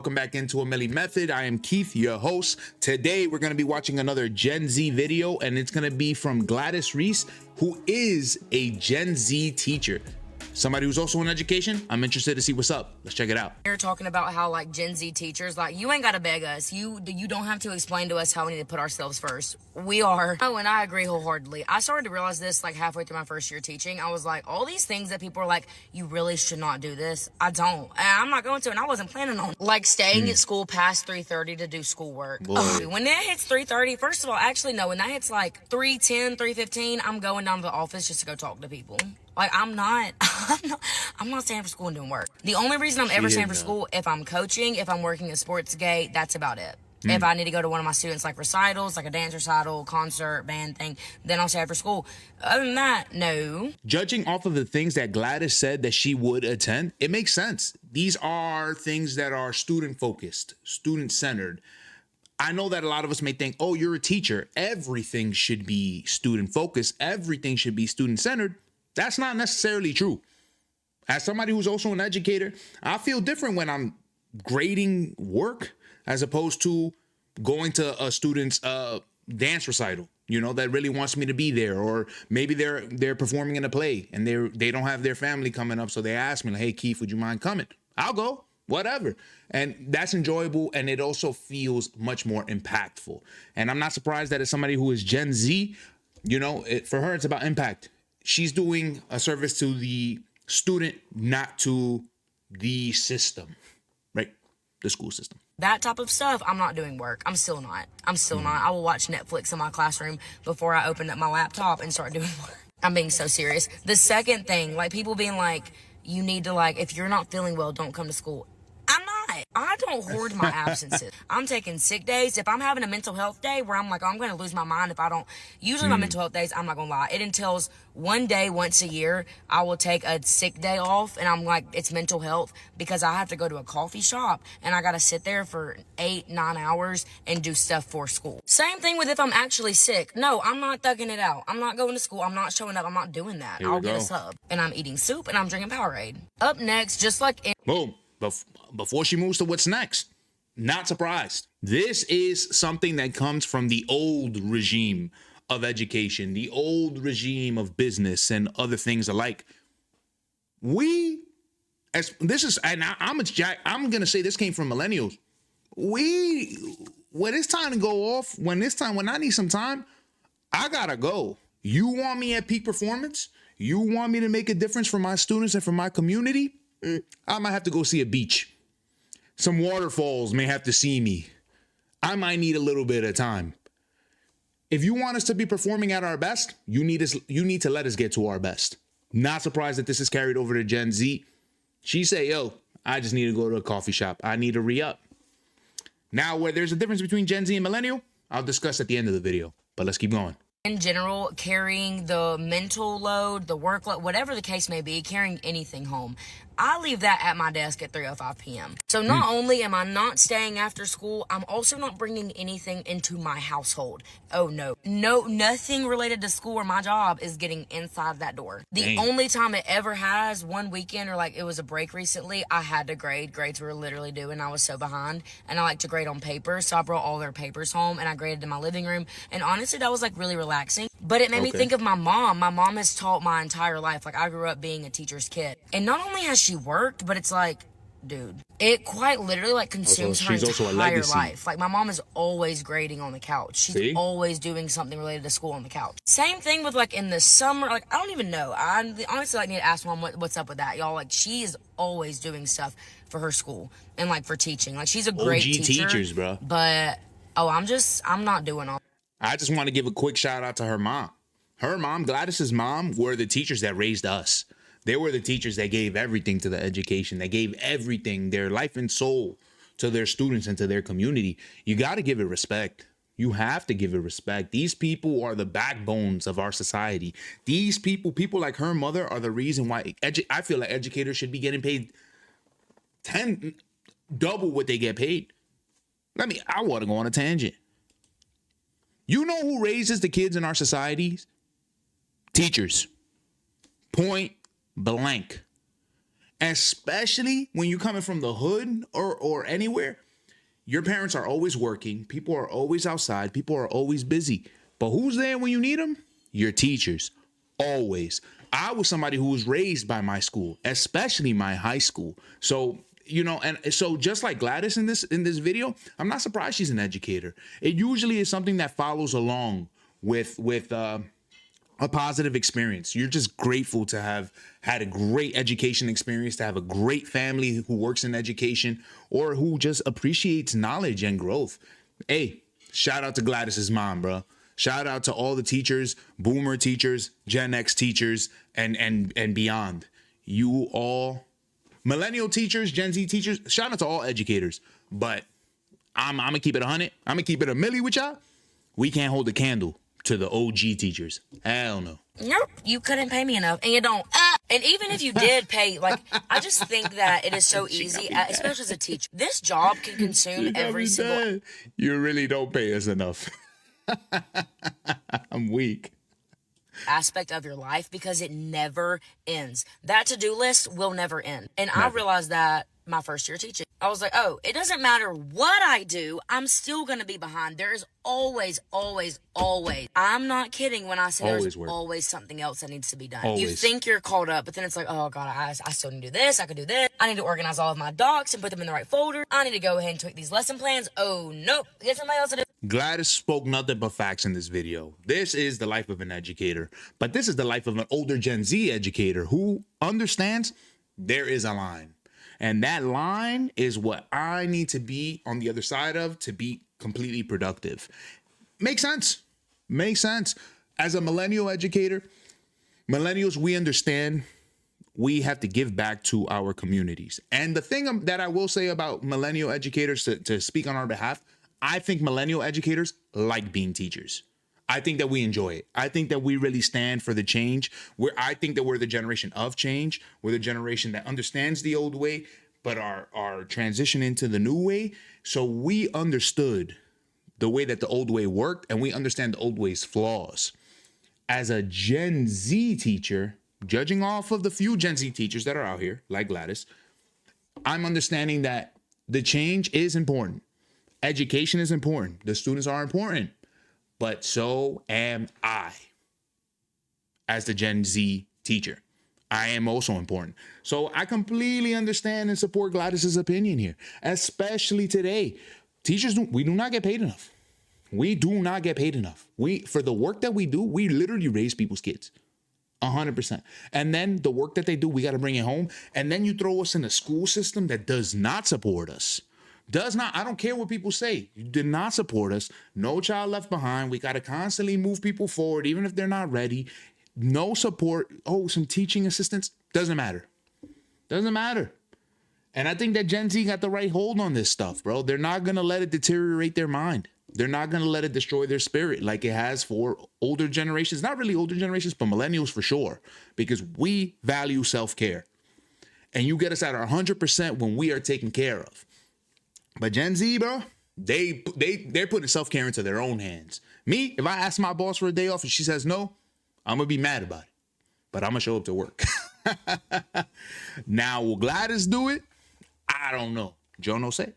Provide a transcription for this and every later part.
Welcome back into A Milli Method. I am Keith, your host. Today, we're going to be watching another Gen Z video, and it's going to be from Gladys Reese, who is a Gen Z teacher. Somebody who's also in education. I'm interested to see what's up. Let's check it out. You're talking about how like Gen Z teachers, like you ain't got to beg us. You don't have to explain to us how we need to put ourselves first. We are. Oh, and I agree wholeheartedly. I started to realize this like halfway through my first year teaching. I was like, all these things that people are like, you really should not do this. I don't. And I'm not going to, and I wasn't planning on like staying at school past 3:30 to do schoolwork. When that hits 3:30, first of all, actually no, when that hits like 3:10, 3:15, I'm going down to the office just to go talk to people. Like, I'm not staying for school and doing work. The only reason I'm ever staying for school, if I'm coaching, if I'm working a sports gate, that's about it. If I need to go to one of my students, like recitals, like a dance recital, concert, band thing, then I'll stay after school. Other than that, no. Judging off of the things that Gladys said that she would attend, it makes sense. These are things that are student-focused, student-centered. I know that a lot of us may think, oh, you're a teacher. Everything should be student-focused. Everything should be student-centered. That's not necessarily true. As somebody who's also an educator, I feel different when I'm grading work as opposed to going to a student's dance recital, you know, that really wants me to be there. Or maybe they're performing in a play and they don't have their family coming up. So they ask me, like, hey, Keith, would you mind coming? I'll go, whatever. And that's enjoyable. And it also feels much more impactful. And I'm not surprised that as somebody who is Gen Z, you know, for her, it's about impact. She's doing a service to the student, not to the system, right? The school system. That type of stuff, I'm not doing work. I'm still not. I will watch Netflix in my classroom before I open up my laptop and start doing work. I'm being so serious. The second thing, like people being like, you need to like, if you're not feeling well, don't come to school. I'm not. I don't hoard my absences. I'm taking sick days. If I'm having a mental health day where I'm like, oh, I'm going to lose my mind if I don't. Usually my mental health days, I'm not going to lie. It entails one day once a year, I will take a sick day off. And I'm like, it's mental health because I have to go to a coffee shop and I got to sit there for 8-9 hours and do stuff for school. Same thing with if I'm actually sick. No, I'm not thugging it out. I'm not going to school. I'm not showing up. I'm not doing that. I'll get a sub. And I'm eating soup and I'm drinking Powerade. Up next, just like boom. Before she moves to what's next, not surprised. This is something that comes from the old regime of education, the old regime of business and other things alike. I'm going to say this came from millennials. When it's time to go off, when I need some time, I gotta go. You want me at peak performance? You want me to make a difference for my students and for my community? I might have to go see a beach. Some waterfalls may have to see me. I might need a little bit of time. If you want us to be performing at our best, you need to let us get to our best. Not surprised that this is carried over to Gen Z. She say, yo, I just need to go to a coffee shop. I need to re-up. Now, where there's a difference between Gen Z and millennial, I'll discuss at the end of the video. But let's keep going. In general, carrying the mental load, the workload, whatever the case may be, carrying anything home. I leave that at my desk at 3:05 p.m. So not only am I not staying after school, I'm also not bringing anything into my household. Oh, no, nothing related to school or my job is getting inside that door. The only time it ever has, one weekend or like it was a break recently, I had to grade. Grades were literally due and I was so behind. And I like to grade on paper. So I brought all their papers home and I graded in my living room. And honestly, that was like really relaxing. But it made me think of my mom. My mom has taught my entire life. Like I grew up being a teacher's kid. And not only has she worked, but it's like, dude, it quite literally like consumes her entire life. Like my mom is always grading on the couch. She's always doing something related to school on the couch. Same thing with like in the summer, like I don't even know. I honestly like need to ask mom what's up with that, y'all. Like she is always doing stuff for her school and like for teaching. Like she's a great OG teachers, bro. But I'm not doing all. I just want to give a quick shout out to her mom. Her mom, Gladys's mom, were the teachers that raised us. They were the teachers that gave everything to the education. They gave everything, their life and soul, to their students and to their community. You got to give it respect. You have to give it respect. These people are the backbones of our society. These people like her mother, are the reason why I feel like educators should be getting paid double what they get paid. I want to go on a tangent. You know who raises the kids in our societies? Teachers. Point blank. especially when you're coming from the hood or anywhere. Your parents are always working. People are always outside. People are always busy. But who's there when you need them? Your teachers. Always. I was somebody who was raised by my school, especially my high school. So, you know, and so just like Gladys in this video, I'm not surprised she's an educator. It usually is something that follows along with a positive experience. You're just grateful to have had a great education experience, to have a great family who works in education or who just appreciates knowledge and growth. Hey, shout out to Gladys's mom, bro. Shout out to all the teachers, boomer teachers, Gen X teachers, and beyond. You all, millennial teachers, Gen Z teachers, shout out to all educators. But I'm gonna keep it 100. I'm gonna keep it a milli with y'all. We can't hold a candle to the OG teachers. Hell no. Nope, you couldn't pay me enough, and you don't. And even if you did pay, like, I just think that it is so easy, especially as a teacher. This job can consume every single. You really don't pay us enough. I'm weak. Aspect of your life because it never ends. That to-do list will never end. And I realized that my first year teaching. I was like, oh, it doesn't matter what I do, I'm still going to be behind. There is always. I'm not kidding when I say there's always something else that needs to be done. Always. You think you're caught up, but then it's like, oh God, I still need to do this. I could do this. I need to organize all of my docs and put them in the right folder. I need to go ahead and tweak these lesson plans. Oh, nope. Get somebody else to do. Gladys spoke nothing but facts in this video. This is the life of an educator, but this is the life of an older Gen Z educator who understands there is a line. And that line is what I need to be on the other side of to be completely productive. Makes sense. Makes sense. As a millennial educator, millennials, we understand we have to give back to our communities. And the thing that I will say about millennial educators to speak on our behalf, I think millennial educators like being teachers. I think that we enjoy it. I think that we really stand for the change. I think that we're the generation of change. We're the generation that understands the old way, but are transitioning to the new way. So we understood the way that the old way worked, and we understand the old way's flaws. As a Gen Z teacher, judging off of the few Gen Z teachers that are out here, like Gladys, I'm understanding that the change is important. Education is important. The students are important. But so am I as the Gen Z teacher. I am also important. So I completely understand and support Gladys's opinion here, especially today. Teachers, we do not get paid enough. We do not get paid enough. For the work that we do, we literally raise people's kids. 100%. And then the work that they do, we got to bring it home. And then you throw us in a school system that does not support us. Does not. I don't care what people say. You did not support us. No child left behind. We got to constantly move people forward, even if they're not ready. No support. Oh, some teaching assistants. Doesn't matter. Doesn't matter. And I think that Gen Z got the right hold on this stuff, bro. They're not going to let it deteriorate their mind. They're not going to let it destroy their spirit like it has for older generations. Not really older generations, but millennials for sure. Because we value self-care. And you get us at our 100% when we are taken care of. But Gen Z, bro, they're putting self-care into their own hands. Me, if I ask my boss for a day off and she says no, I'm going to be mad about it. But I'm going to show up to work. Now, will Gladys do it? I don't know. Joe no say.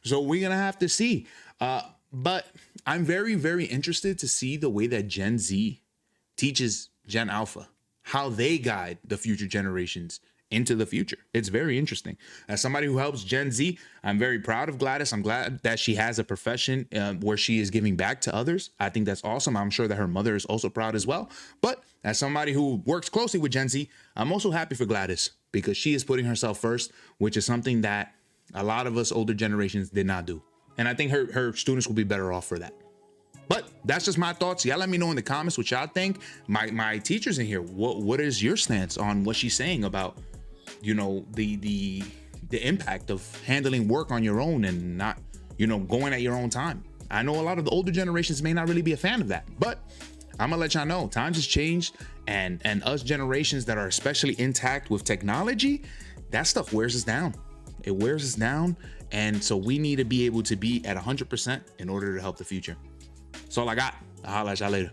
So we're going to have to see. But I'm very, very interested to see the way that Gen Z teaches Gen Alpha, how they guide the future generations into the future. It's very interesting. As somebody who helps Gen Z, I'm very proud of Gladys. I'm glad that she has a profession where she is giving back to others. I think that's awesome. I'm sure that her mother is also proud as well. But as somebody who works closely with Gen Z, I'm also happy for Gladys because she is putting herself first, which is something that a lot of us older generations did not do. And I think her students will be better off for that. But that's just my thoughts. Y'all let me know in the comments what y'all think. My teachers in here, what is your stance on what she's saying about, you know, the impact of handling work on your own and not, you know, going at your own time. I know a lot of the older generations may not really be a fan of that, but I'm gonna let y'all know times has changed, and us generations that are especially intact with technology, that stuff wears us down. It wears us down. And so we need to be able to be at 100% in order to help the future. That's all I got. I'll holler at y'all later.